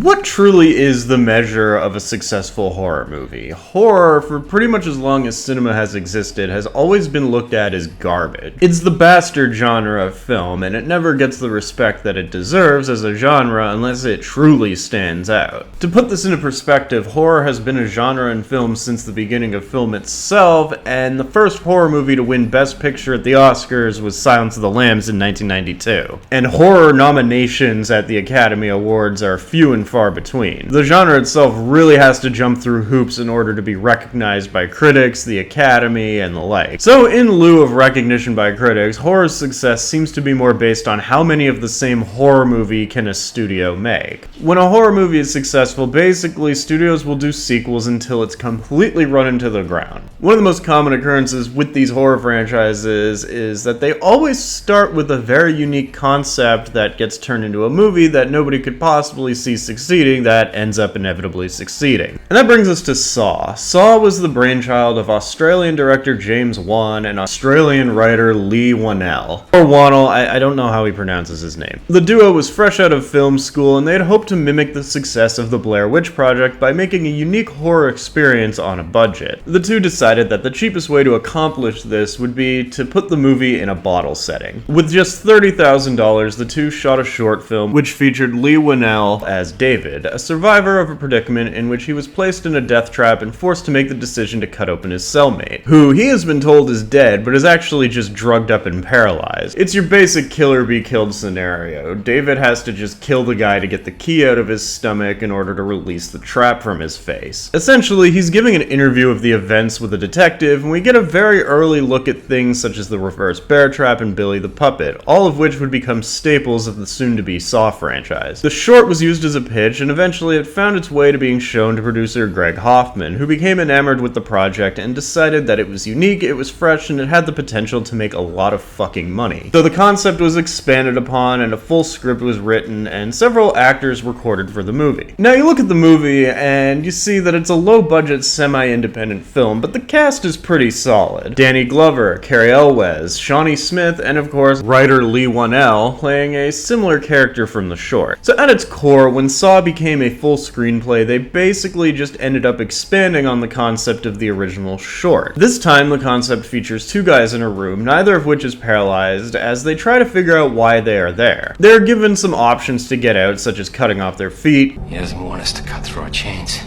What truly is the measure of a successful horror movie? Horror, for pretty much as long as cinema has existed, has always been looked at as garbage. It's the bastard genre of film, and it never gets the respect that it deserves as a genre unless it truly stands out. To put this into perspective, horror has been a genre in film since the beginning of film itself, and the first horror movie to win Best Picture at the Oscars was Silence of the Lambs in 1992. And horror nominations at the Academy Awards are few and far between. The genre itself really has to jump through hoops in order to be recognized by critics, the Academy, and the like. So in lieu of recognition by critics, horror's success seems to be more based on how many of the same horror movie can a studio make. When a horror movie is successful, basically studios will do sequels until it's completely run into the ground. One of the most common occurrences with these horror franchises is that they always start with a very unique concept that gets turned into a movie that nobody could possibly see succeeding that ends up inevitably succeeding. And that brings us to Saw. Saw was the brainchild of Australian director James Wan and Australian writer Leigh Whannell. Or Whannell, I don't know how he pronounces his name. The duo was fresh out of film school and they'd hoped to mimic the success of the Blair Witch Project by making a unique horror experience on a budget. The two decided that the cheapest way to accomplish this would be to put the movie in a bottle setting. With just $30,000, the two shot a short film which featured Leigh Whannell as David, a survivor of a predicament in which he was placed in a death trap and forced to make the decision to cut open his cellmate, who he has been told is dead but is actually just drugged up and paralyzed. It's your basic killer be killed scenario. David has to just kill the guy to get the key out of his stomach in order to release the trap from his face. Essentially, he's giving an interview of the events with a detective, and we get a very early look at things such as the reverse bear trap and Billy the Puppet, all of which would become staples of the soon-to-be Saw franchise. The short was used as a pitch, and eventually it found its way to being shown to producer Greg Hoffman, who became enamored with the project and decided that it was unique, it was fresh, and it had the potential to make a lot of fucking money. So the concept was expanded upon, and a full script was written, and several actors recorded for the movie. Now you look at the movie, and you see that it's a low-budget, semi-independent film, but the cast is pretty solid. Danny Glover, Cary Elwes, Shawnee Smith, and of course, writer Leigh Whannell, playing a similar character from the short. So at its core, when Saw became a full screenplay, they basically just ended up expanding on the concept of the original short. This time, the concept features two guys in a room, neither of which is paralyzed, as they try to figure out why they are there. They're given some options to get out, such as cutting off their feet. He doesn't want us to cut through our chains.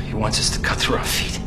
He wants us to cut through our feet.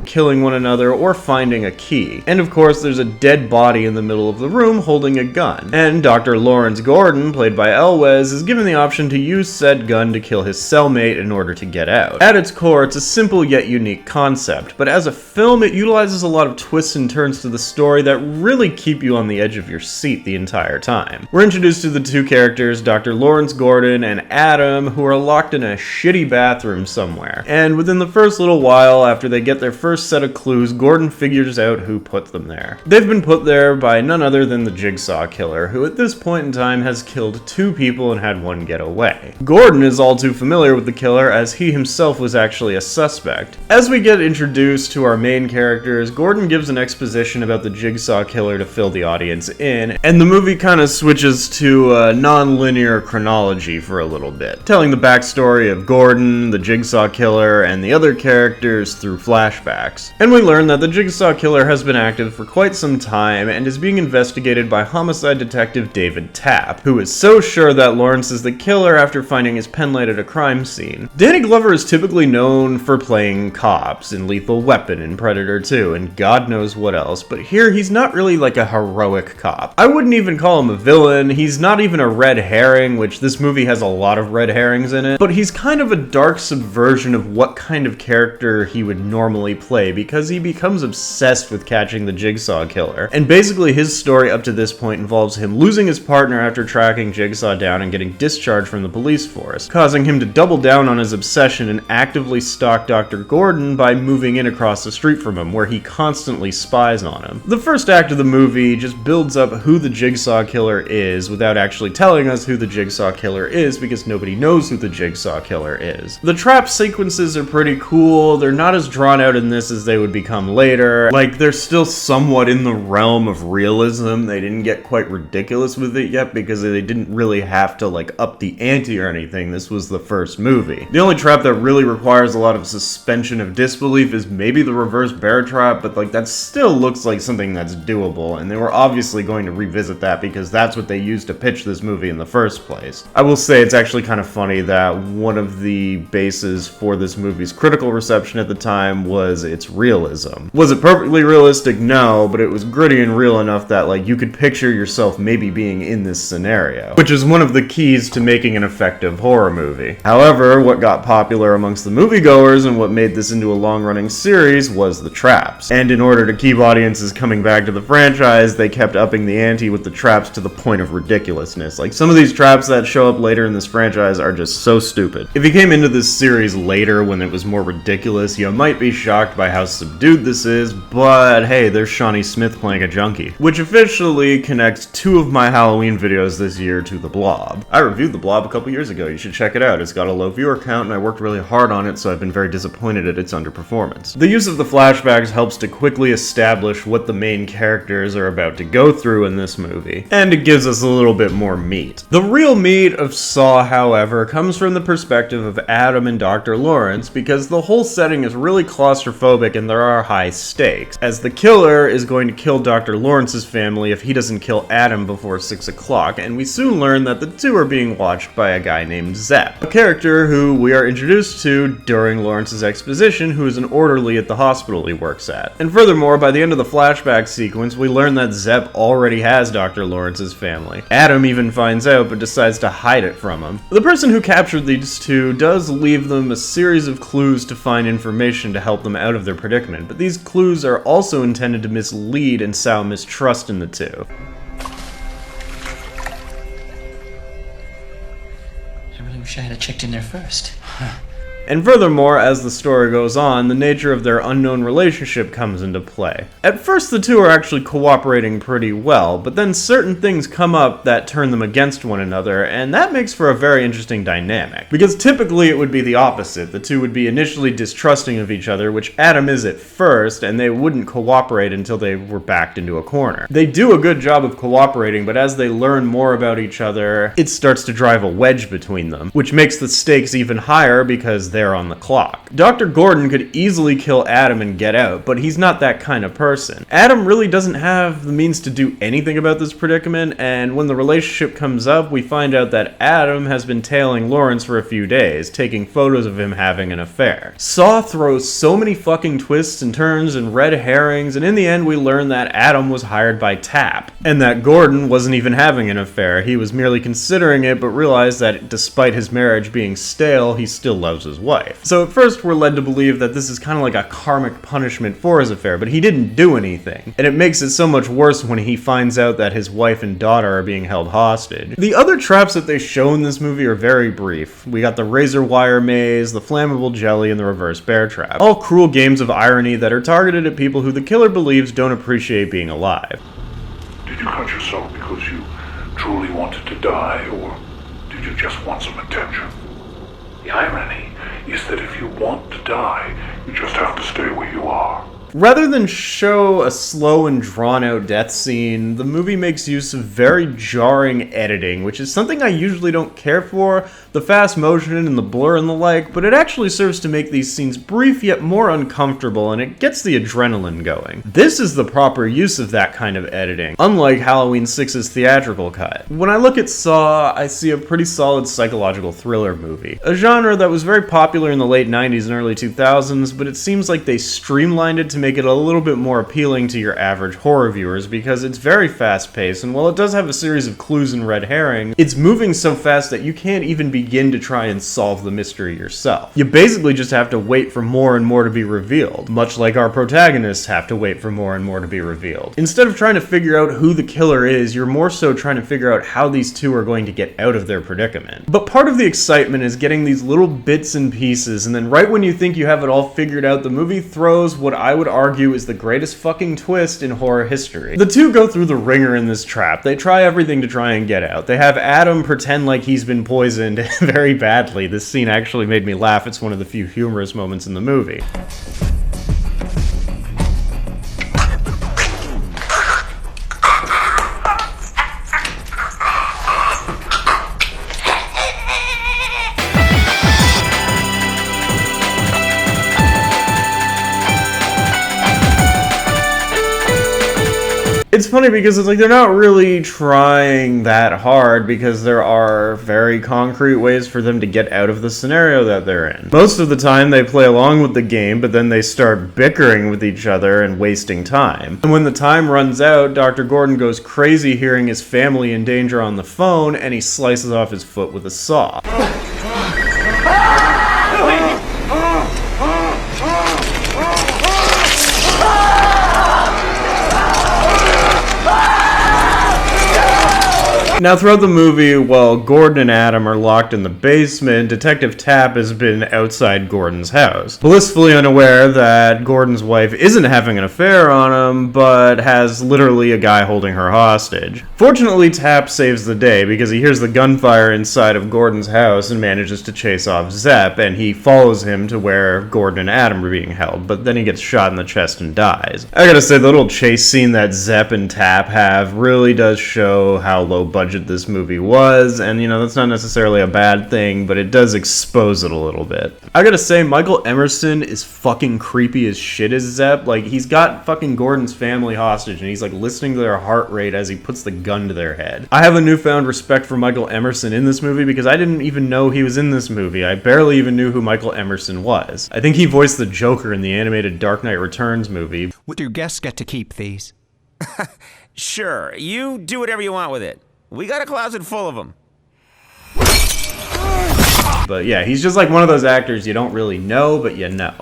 Killing one another, or finding a key. And of course, there's a dead body in the middle of the room holding a gun. And Dr. Lawrence Gordon, played by Elwes, is given the option to use said gun to kill his cellmate in order to get out. At its core, it's a simple yet unique concept, but as a film, it utilizes a lot of twists and turns to the story that really keep you on the edge of your seat the entire time. We're introduced to the two characters, Dr. Lawrence Gordon and Adam, who are locked in a shitty bathroom somewhere. And within the first little while, after they get their first set of clues, Gordon figures out who put them there. They've been put there by none other than the Jigsaw Killer, who at this point in time has killed two people and had one get away. Gordon is all too familiar with the killer, as he himself was actually a suspect. As we get introduced to our main characters, Gordon gives an exposition about the Jigsaw Killer to fill the audience in, and the movie kind of switches to a non-linear chronology for a little bit, telling the backstory of Gordon, the Jigsaw Killer, and the other characters through flashbacks. And we learn that the Jigsaw Killer has been active for quite some time and is being investigated by homicide detective David Tapp, who is so sure that Lawrence is the killer after finding his pen light at a crime scene. Danny Glover is typically known for playing cops in Lethal Weapon and Predator 2 and God knows what else, but here he's not really like a heroic cop. I wouldn't even call him a villain, he's not even a red herring, which this movie has a lot of red herrings in it, but he's kind of a dark subversion of what kind of character he would normally play, because he becomes obsessed with catching the Jigsaw Killer. And basically his story up to this point involves him losing his partner after tracking Jigsaw down and getting discharged from the police force, causing him to double down on his obsession and actively stalk Dr. Gordon by moving in across the street from him, where he constantly spies on him. The first act of the movie just builds up who the Jigsaw Killer is without actually telling us who the Jigsaw Killer is, because nobody knows who the Jigsaw Killer is. The trap sequences are pretty cool, they're not as drawn out in this as they would become later. Like, they're still somewhat in the realm of realism. They didn't get quite ridiculous with it yet because they didn't really have to, like, up the ante or anything. This was the first movie. The only trap that really requires a lot of suspension of disbelief is maybe the reverse bear trap, but, like, that still looks like something that's doable, and they were obviously going to revisit that because that's what they used to pitch this movie in the first place. I will say it's actually kind of funny that one of the bases for this movie's critical reception at the time was its realism. Was it perfectly realistic? No, but it was gritty and real enough that, like, you could picture yourself maybe being in this scenario, which is one of the keys to making an effective horror movie. However, what got popular amongst the moviegoers and what made this into a long-running series was the traps. And in order to keep audiences coming back to the franchise, they kept upping the ante with the traps to the point of ridiculousness. Like, some of these traps that show up later in this franchise are just so stupid. If you came into this series later when it was more ridiculous, you might be shocked by how subdued this is, but hey, there's Shawnee Smith playing a junkie, which officially connects two of my Halloween videos this year to The Blob. I reviewed The Blob a couple years ago, you should check it out. It's got a low viewer count and I worked really hard on it, so I've been very disappointed at its underperformance. The use of the flashbacks helps to quickly establish what the main characters are about to go through in this movie, and it gives us a little bit more meat. The real meat of Saw, however, comes from the perspective of Adam and Dr. Lawrence, because the whole setting is really claustrophobic and there are high stakes, as the killer is going to kill Dr. Lawrence's family if he doesn't kill Adam before 6 o'clock, and we soon learn that the two are being watched by a guy named Zepp, a character who we are introduced to during Lawrence's exposition, who is an orderly at the hospital he works at. And furthermore, by the end of the flashback sequence, we learn that Zepp already has Dr. Lawrence's family. Adam even finds out, but decides to hide it from him. The person who captured these two does leave them a series of clues to find information to help them out of their predicament, but these clues are also intended to mislead and sow mistrust in the two. I really wish I had checked in there first. And furthermore, as the story goes on, the nature of their unknown relationship comes into play. At first, the two are actually cooperating pretty well, but then certain things come up that turn them against one another, and that makes for a very interesting dynamic. Because typically it would be the opposite. The two would be initially distrusting of each other, which Adam is at first, and they wouldn't cooperate until they were backed into a corner. They do a good job of cooperating, but as they learn more about each other, it starts to drive a wedge between them, which makes the stakes even higher because they're on the clock. Dr. Gordon could easily kill Adam and get out, but he's not that kind of person. Adam really doesn't have the means to do anything about this predicament, and when the relationship comes up, we find out that Adam has been tailing Lawrence for a few days, taking photos of him having an affair. Saw throws so many fucking twists and turns and red herrings, and in the end we learn that Adam was hired by TAP, and that Gordon wasn't even having an affair. He was merely considering it, but realized that despite his marriage being stale, he still loves his wife. So at first we're led to believe that this is kind of like a karmic punishment for his affair, but he didn't do anything. And it makes it so much worse when he finds out that his wife and daughter are being held hostage. The other traps that they show in this movie are very brief. We got the razor wire maze, the flammable jelly, and the reverse bear trap. All cruel games of irony that are targeted at people who the killer believes don't appreciate being alive. Did you cut yourself because you truly wanted to die, or did you just want some attention? The irony is that if you want to die, you just have to stay where you are. Rather than show a slow and drawn-out death scene, the movie makes use of very jarring editing, which is something I usually don't care for, the fast motion and the blur and the like, but it actually serves to make these scenes brief yet more uncomfortable, and it gets the adrenaline going. This is the proper use of that kind of editing, unlike Halloween 6's theatrical cut. When I look at Saw, I see a pretty solid psychological thriller movie, a genre that was very popular in the late 90s and early 2000s, but it seems like they streamlined it to make it a little bit more appealing to your average horror viewers because it's very fast-paced, and while it does have a series of clues and red herring, it's moving so fast that you can't even begin to try and solve the mystery yourself. You basically just have to wait for more and more to be revealed, much like our protagonists have to wait for more and more to be revealed. Instead of trying to figure out who the killer is, you're more so trying to figure out how these two are going to get out of their predicament. But part of the excitement is getting these little bits and pieces, and then right when you think you have it all figured out, the movie throws what I would argue is the greatest fucking twist in horror history. The two go through the ringer in this trap. They try everything to try and get out. They have Adam pretend like he's been poisoned very badly. This scene actually made me laugh. It's one of the few humorous moments in the movie. funny because it's like they're not really trying that hard because there are very concrete ways for them to get out of the scenario that they're in. Most of the time they play along with the game, but then they start bickering with each other and wasting time. And when the time runs out, Dr. Gordon goes crazy hearing his family in danger on the phone, and he slices off his foot with a saw. Now, throughout the movie, while Gordon and Adam are locked in the basement, Detective Tapp has been outside Gordon's house, blissfully unaware that Gordon's wife isn't having an affair on him, but has literally a guy holding her hostage. Fortunately, Tapp saves the day because he hears the gunfire inside of Gordon's house and manages to chase off Zepp, and he follows him to where Gordon and Adam are being held, but then he gets shot in the chest and dies. I gotta say, the little chase scene that Zepp and Tapp have really does show how low budget this movie was, and you know, that's not necessarily a bad thing, but it does expose it a little bit. I gotta say, Michael Emerson is fucking creepy as shit as Zepp. Like, he's got fucking Gordon's family hostage, and he's like listening to their heart rate as he puts the gun to their head. I have a newfound respect for Michael Emerson in this movie because I didn't even know he was in this movie. I barely even knew who Michael Emerson was. I think he voiced the Joker in the animated Dark Knight Returns movie. Would your guests get to keep these? Sure, you do whatever you want with it. We got a closet full of them. But yeah, he's just like one of those actors you don't really know, but you know.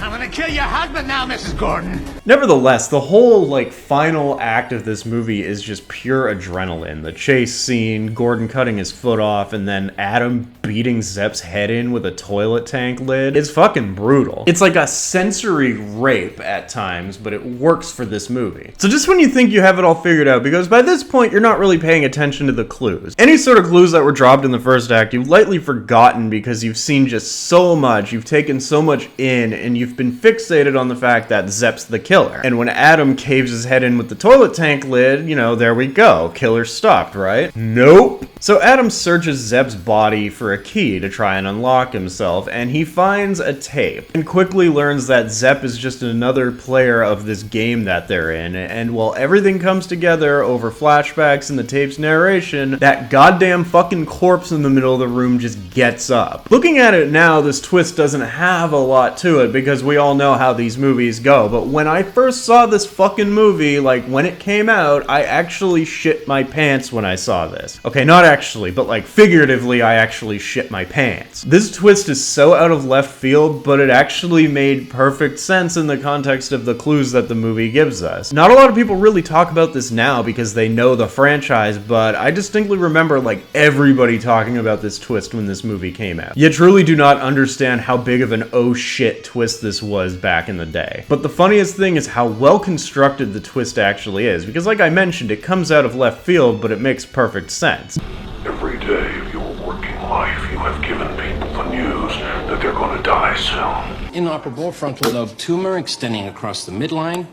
I'm gonna kill your husband now, Mrs. Gordon. Nevertheless, the whole, like, final act of this movie is just pure adrenaline. The chase scene, Gordon cutting his foot off, and then Adam beating Zepp's head in with a toilet tank lid. It's fucking brutal. It's like a sensory rape at times, but it works for this movie. So just when you think you have it all figured out, because by this point, you're not really paying attention to the clues. Any sort of clues that were dropped in the first act, you've lightly forgotten because you've seen just so much, you've taken so much in, and you've been fixated on the fact that Zepp's the killer. And when Adam caves his head in with the toilet tank lid, you know, there we go. Killer stopped, right? Nope. So Adam searches Zepp's body for a key to try and unlock himself, and he finds a tape, and quickly learns that Zepp is just another player of this game that they're in, and while everything comes together over flashbacks in the tape's narration, that goddamn fucking corpse in the middle of the room just gets up. Looking at it now, this twist doesn't have a lot to it, because we all know how these movies go, but when I first saw this fucking movie, like when it came out, I actually shit my pants when I saw this. Okay, not actually, but like figuratively, I actually shit my pants. This twist is so out of left field, but it actually made perfect sense in the context of the clues that the movie gives us. Not a lot of people really talk about this now because they know the franchise, but I distinctly remember like everybody talking about this twist when this movie came out. You truly do not understand how big of an oh shit twist this was back in the day. But the funniest thing is how well constructed the twist actually is, because like I mentioned, it comes out of left field, but it makes perfect sense. Every day of your working life, you have given people the news that they're going to die soon. Inoperable frontal lobe tumor extending across the midline.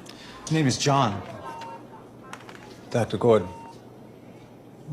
His name is John. Dr. Gordon.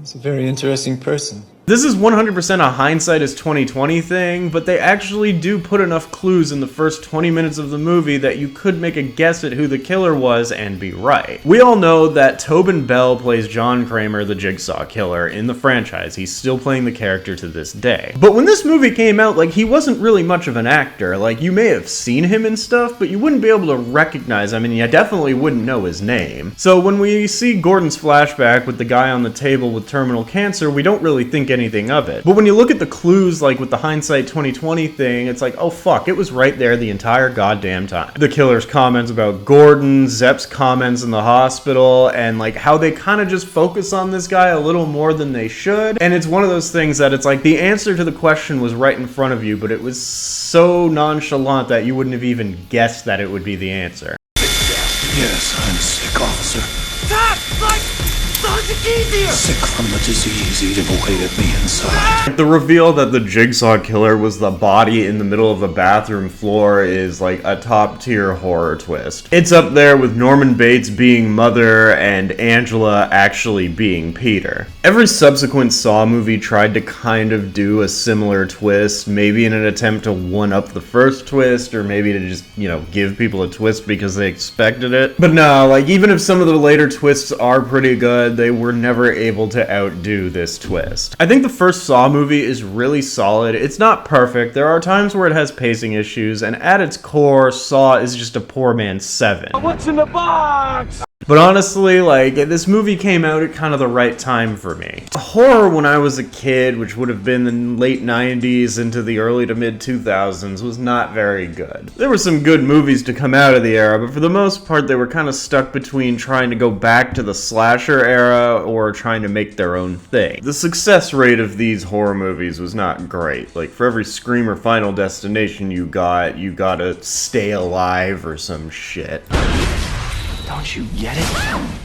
He's a very interesting person. This is 100% a hindsight is 2020 thing, but they actually do put enough clues in the first 20 minutes of the movie that you could make a guess at who the killer was and be right. We all know that Tobin Bell plays John Kramer, the Jigsaw Killer, in the franchise. He's still playing the character to this day. But when this movie came out, like, he wasn't really much of an actor. Like, you may have seen him and stuff, but you wouldn't be able to recognize him, and you definitely wouldn't know his name. So when we see Gordon's flashback with the guy on the table with terminal cancer, we don't really think anything of it. But when you look at the clues, like with the hindsight 2020 thing, it's like, oh fuck, it was right there the entire goddamn time. The killer's comments about Gordon, Zepp's comments in the hospital, and like how they kind of just focus on this guy a little more than they should. And it's one of those things that it's like the answer to the question was right in front of you, but it was so nonchalant that you wouldn't have even guessed that it would be the answer. Yes, I'm sick, officer. Stop! Like, easier! Sick from the disease eating away at me inside. The reveal that the Jigsaw killer was the body in the middle of the bathroom floor is like a top tier horror twist. It's up there with Norman Bates being Mother and Angela actually being Peter. Every subsequent Saw movie tried to kind of do a similar twist, maybe in an attempt to one-up the first twist, or maybe to just, you know, give people a twist because they expected it. But no, like, even if some of the later twists are pretty good, they were never able to outdo this twist. I think the first Saw movie is really solid. It's not perfect. There are times where it has pacing issues, and at its core, Saw is just a poor man's 7. What's in the box? But honestly, like, this movie came out at kind of the right time for me. Horror when I was a kid, which would have been the late 90s into the early to mid 2000s, was not very good. There were some good movies to come out of the era, but for the most part they were kind of stuck between trying to go back to the slasher era or trying to make their own thing. The success rate of these horror movies was not great. Like, for every Scream or Final Destination you got to Stay Alive or some shit. Don't you get it?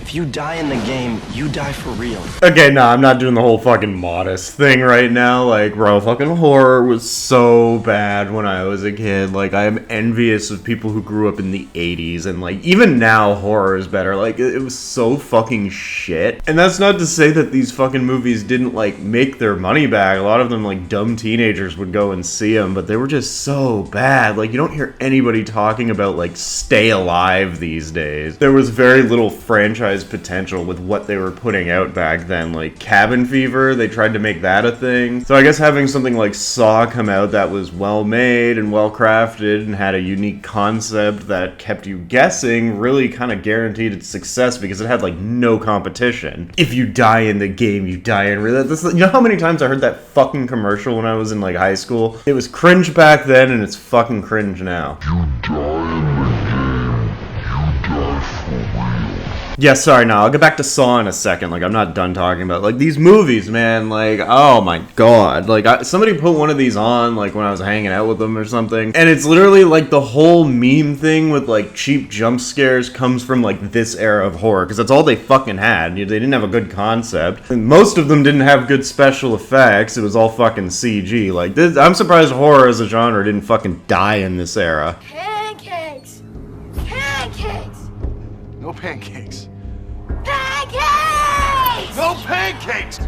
If you die in the game, you die for real. Okay, nah, I'm not doing the whole fucking modest thing right now. Like, bro, fucking horror was so bad when I was a kid. Like, I am envious of people who grew up in the 80s, and like, even now horror is better. Like, it was so fucking shit. And that's not to say that these fucking movies didn't, like, make their money back. A lot of them, like, dumb teenagers would go and see them, but they were just so bad. Like, you don't hear anybody talking about, like, Stay Alive these days. There was very little franchise potential with what they were putting out back then. Like Cabin Fever, they tried to make that a thing. So I guess having something like Saw come out that was well made and well crafted and had a unique concept that kept you guessing really kind of guaranteed its success because it had like no competition. If you die in the game, you die in real. You know how many times I heard that fucking commercial when I was in like high school? It was cringe back then and it's fucking cringe now. Yeah, sorry, no, I'll get back to Saw in a second. Like, I'm not done talking about, like, these movies, man. Like, oh my god. Like, somebody put one of these on, like, when I was hanging out with them or something. And it's literally, like, the whole meme thing with, like, cheap jump scares comes from, like, this era of horror. Because that's all they fucking had. They didn't have a good concept. And most of them didn't have good special effects. It was all fucking CG. Like, I'm surprised horror as a genre didn't fucking die in this era. Pancakes! Pancakes! No pancakes. Pancakes! No pancakes!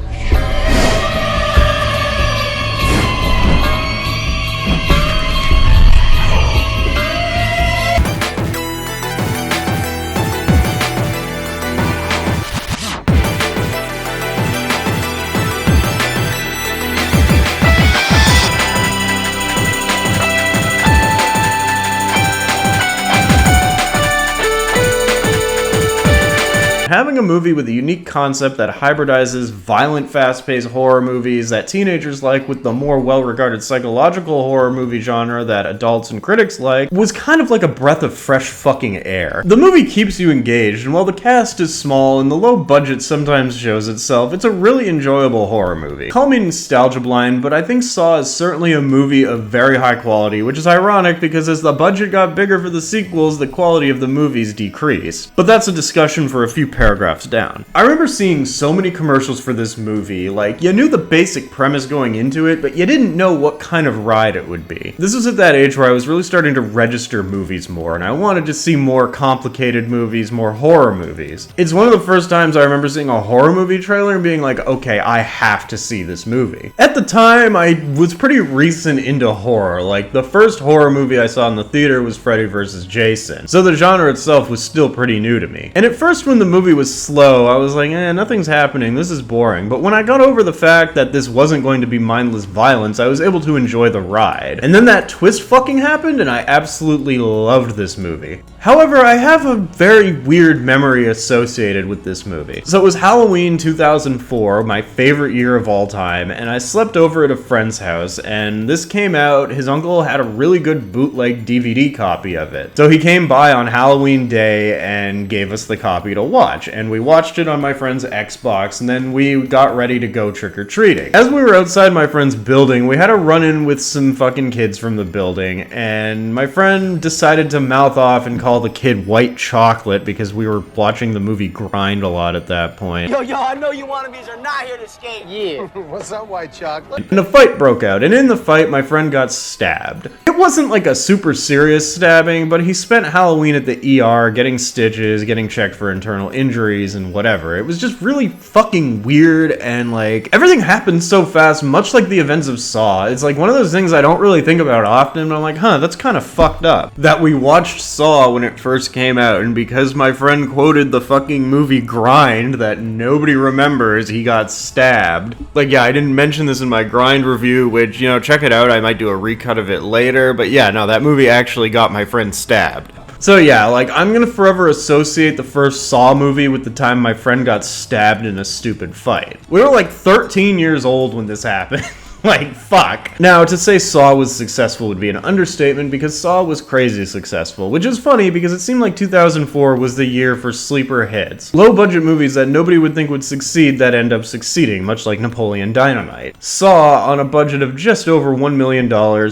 Having a movie with a unique concept that hybridizes violent, fast-paced horror movies that teenagers like with the more well-regarded psychological horror movie genre that adults and critics like was kind of like a breath of fresh fucking air. The movie keeps you engaged, and while the cast is small and the low budget sometimes shows itself, it's a really enjoyable horror movie. Call me nostalgia blind, but I think Saw is certainly a movie of very high quality, which is ironic because as the budget got bigger for the sequels, the quality of the movies decreased. But that's a discussion for a few paragraphs down. I remember seeing so many commercials for this movie, like, you knew the basic premise going into it, but you didn't know what kind of ride it would be. This was at that age where I was really starting to register movies more, and I wanted to see more complicated movies, more horror movies. It's one of the first times I remember seeing a horror movie trailer and being like, okay, I have to see this movie. At the time, I was pretty recent into horror. Like, the first horror movie I saw in the theater was Freddy vs. Jason, so the genre itself was still pretty new to me. And at first, when the movie was slow, I was like, nothing's happening, this is boring. But when I got over the fact that this wasn't going to be mindless violence, I was able to enjoy the ride. And then that twist fucking happened, and I absolutely loved this movie. However, I have a very weird memory associated with this movie. So it was Halloween 2004, my favorite year of all time, and I slept over at a friend's house, and this came out, his uncle had a really good bootleg DVD copy of it. So he came by on Halloween Day and gave us the copy to watch, and we watched it on my friend's Xbox, and then we got ready to go trick-or-treating. As we were outside my friend's building, we had a run-in with some fucking kids from the building, and my friend decided to mouth off and call call the kid white chocolate because we were watching the movie Grind a lot at that point. Yo, I know you wannabes are not here to skate. Yeah. What's up, white chocolate? And a fight broke out, and in the fight, my friend got stabbed. It wasn't like a super serious stabbing, but he spent Halloween at the ER getting stitches, getting checked for internal injuries, and whatever. It was just really fucking weird, and like, everything happened so fast, much like the events of Saw. It's like one of those things I don't really think about often, but I'm like, huh, that's kind of fucked up. That we watched Saw when it first came out, and because my friend quoted the fucking movie Grind that nobody remembers, he got stabbed. Like, yeah, I didn't mention this in my Grind review, which, you know, check it out, I might do a recut of it later, but yeah, no, that movie actually got my friend stabbed. So yeah, like, I'm gonna forever associate the first Saw movie with the time my friend got stabbed in a stupid fight. We were like 13 years old when this happened. Like, fuck. Now, to say Saw was successful would be an understatement because Saw was crazy successful, which is funny because it seemed like 2004 was the year for sleeper hits. Low-budget movies that nobody would think would succeed that end up succeeding, much like Napoleon Dynamite. Saw, on a budget of just over $1 million,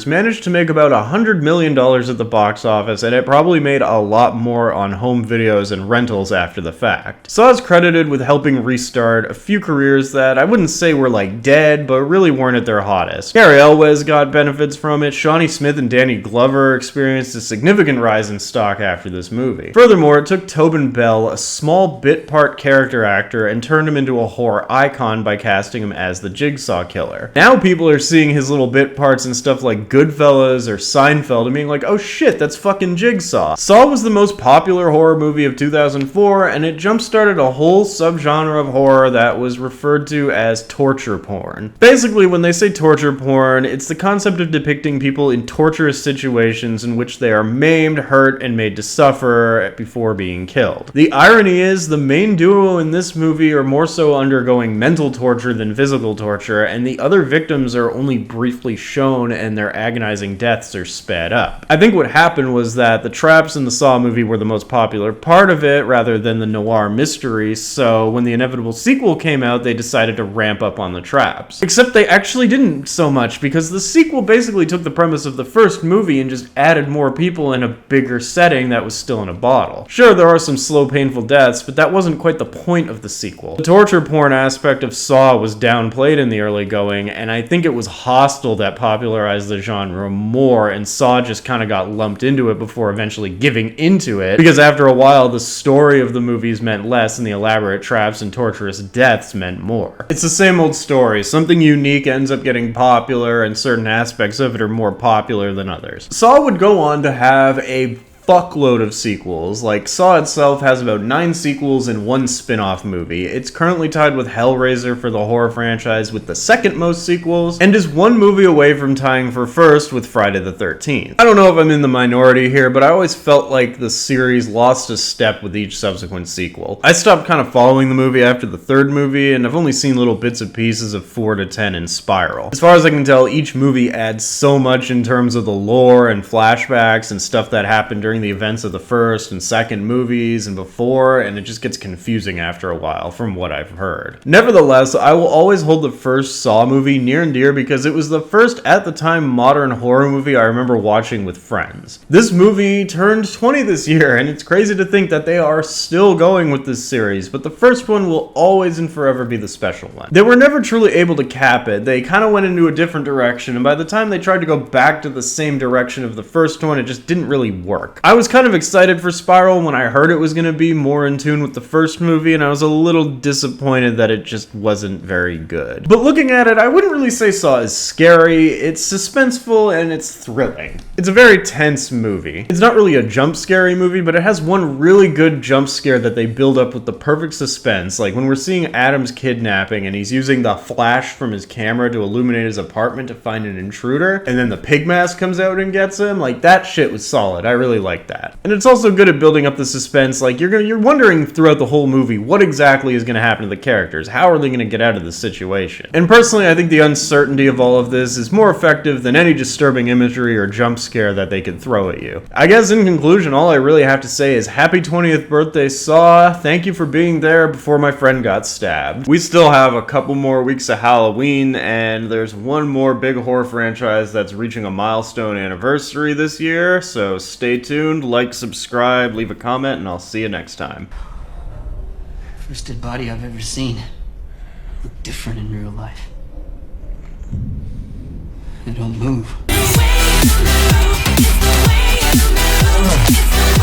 managed to make about $100 million at the box office, and it probably made a lot more on home videos and rentals after the fact. Saw is credited with helping restart a few careers that I wouldn't say were like dead, but really weren't at their hottest. Gary Elwes got benefits from it, Shawnee Smith and Danny Glover experienced a significant rise in stock after this movie. Furthermore, it took Tobin Bell, a small bit part character actor, and turned him into a horror icon by casting him as the Jigsaw Killer. Now people are seeing his little bit parts in stuff like Goodfellas or Seinfeld and being like, oh shit, that's fucking Jigsaw. Saw was the most popular horror movie of 2004, and it jump-started a whole subgenre of horror that was referred to as torture porn. Basically, when they say torture porn, it's the concept of depicting people in torturous situations in which they are maimed, hurt, and made to suffer before being killed. The irony is, the main duo in this movie are more so undergoing mental torture than physical torture, and the other victims are only briefly shown and their agonizing deaths are sped up. I think what happened was that the traps in the Saw movie were the most popular part of it, rather than the noir mystery, so when the inevitable sequel came out, they decided to ramp up on the traps. Except they actually didn't so much, because the sequel basically took the premise of the first movie and just added more people in a bigger setting that was still in a bottle. Sure, there are some slow, painful deaths, but that wasn't quite the point of the sequel. The torture porn aspect of Saw was downplayed in the early going, and I think it was Hostel that popularized the genre more, and Saw just kind of got lumped into it before eventually giving into it, because after a while, the story of the movies meant less, and the elaborate traps and torturous deaths meant more. It's the same old story. Something unique ends up getting popular, and certain aspects of it are more popular than others. Saw would go on to have a fuckload of sequels. Like, Saw itself has about 9 sequels and 1 spin-off movie. It's currently tied with Hellraiser for the horror franchise with the second most sequels, and is 1 movie away from tying for first with Friday the 13th. I don't know if I'm in the minority here, but I always felt like the series lost a step with each subsequent sequel. I stopped kind of following the movie after the 3rd movie, and I've only seen little bits and pieces of 4 to 10 in Spiral. As far as I can tell, each movie adds so much in terms of the lore and flashbacks and stuff that happened during the events of the first and second movies and before, and it just gets confusing after a while from what I've heard. Nevertheless, I will always hold the first Saw movie near and dear because it was the first, at the time, modern horror movie I remember watching with friends. This movie turned 20 this year, and it's crazy to think that they are still going with this series, but the first one will always and forever be the special one. They were never truly able to cap it. They kind of went into a different direction, and by the time they tried to go back to the same direction of the first one, it just didn't really work. I was kind of excited for Spiral when I heard it was going to be more in tune with the first movie, and I was a little disappointed that it just wasn't very good. But looking at it, I wouldn't really say Saw is scary. It's suspenseful and it's thrilling. It's a very tense movie. It's not really a jump scary movie, but it has one really good jump scare that they build up with the perfect suspense. Like when we're seeing Adam's kidnapping and he's using the flash from his camera to illuminate his apartment to find an intruder, and then the pig mask comes out and gets him. Like, that shit was solid. I really liked that. And it's also good at building up the suspense. Like, you're wondering throughout the whole movie what exactly is going to happen to the characters. How are they going to get out of this situation? And personally, I think the uncertainty of all of this is more effective than any disturbing imagery or jump scare that they could throw at you. I guess in conclusion, all I really have to say is happy 20th birthday, Saw. Thank you for being there before my friend got stabbed. We still have a couple more weeks of Halloween, and there's one more big horror franchise that's reaching a milestone anniversary this year, so stay tuned. tuned, like, subscribe, leave a comment, and I'll see you next time. First dead body I've ever seen. Looked different in real life. They don't move. It's the way you move. It's the way you move. It's the way